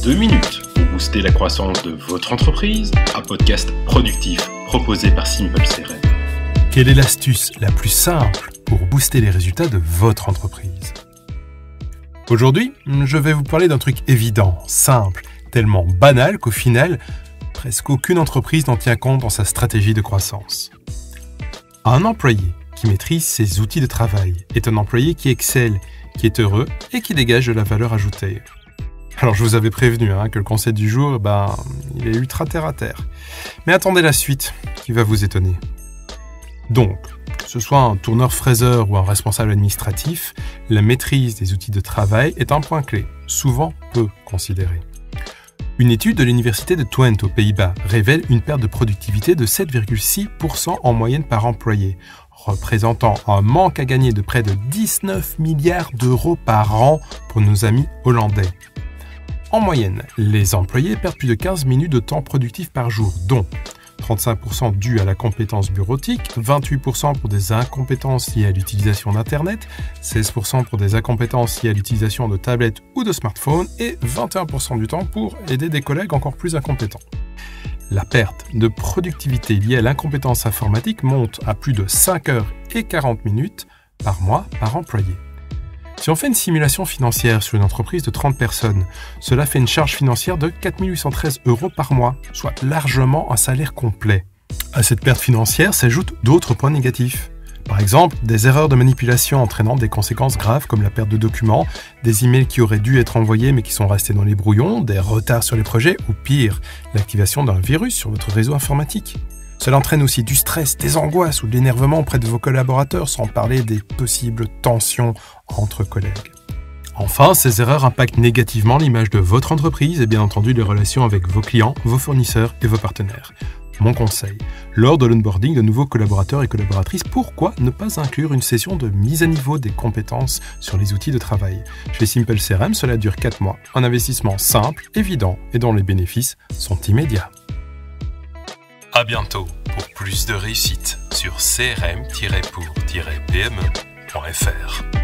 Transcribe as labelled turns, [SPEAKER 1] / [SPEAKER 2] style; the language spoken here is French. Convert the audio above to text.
[SPEAKER 1] 2 minutes pour booster la croissance de votre entreprise, un podcast productif proposé par Simple CRM.
[SPEAKER 2] Quelle est l'astuce la plus simple pour booster les résultats de votre entreprise? Aujourd'hui, je vais vous parler d'un truc évident, simple, tellement banal qu'au final, presque aucune entreprise n'en tient compte dans sa stratégie de croissance. Un employé qui maîtrise ses outils de travail est un employé qui excelle, qui est heureux et qui dégage de la valeur ajoutée. Alors je vous avais prévenu que le conseil du jour, il est ultra terre à terre. Mais attendez la suite qui va vous étonner. Donc, que ce soit un tourneur-fraiseur ou un responsable administratif, la maîtrise des outils de travail est un point clé, souvent peu considéré. Une étude de l'université de Twente aux Pays-Bas révèle une perte de productivité de 7,6% en moyenne par employé, représentant un manque à gagner de près de 19 milliards d'euros par an pour nos amis hollandais. En moyenne, les employés perdent plus de 15 minutes de temps productif par jour, dont 35% dû à la compétence bureautique, 28% pour des incompétences liées à l'utilisation d'Internet, 16% pour des incompétences liées à l'utilisation de tablettes ou de smartphones et 21% du temps pour aider des collègues encore plus incompétents. La perte de productivité liée à l'incompétence informatique monte à plus de 5 heures et 40 minutes par mois par employé. Si on fait une simulation financière sur une entreprise de 30 personnes, cela fait une charge financière de 4 813 € par mois, soit largement un salaire complet. À cette perte financière s'ajoutent d'autres points négatifs. Par exemple, des erreurs de manipulation entraînant des conséquences graves comme la perte de documents, des emails qui auraient dû être envoyés mais qui sont restés dans les brouillons, des retards sur les projets ou pire, l'activation d'un virus sur votre réseau informatique. Cela entraîne aussi du stress, des angoisses ou de l'énervement auprès de vos collaborateurs, sans parler des possibles tensions entre collègues. Enfin, ces erreurs impactent négativement l'image de votre entreprise et bien entendu les relations avec vos clients, vos fournisseurs et vos partenaires. Mon conseil, lors de l'onboarding de nouveaux collaborateurs et collaboratrices, pourquoi ne pas inclure une session de mise à niveau des compétences sur les outils de travail? Chez Simple CRM, cela dure 4 mois, un investissement simple, évident et dont les bénéfices sont immédiats.
[SPEAKER 3] À bientôt pour plus de réussite sur crm-pour-pme.fr.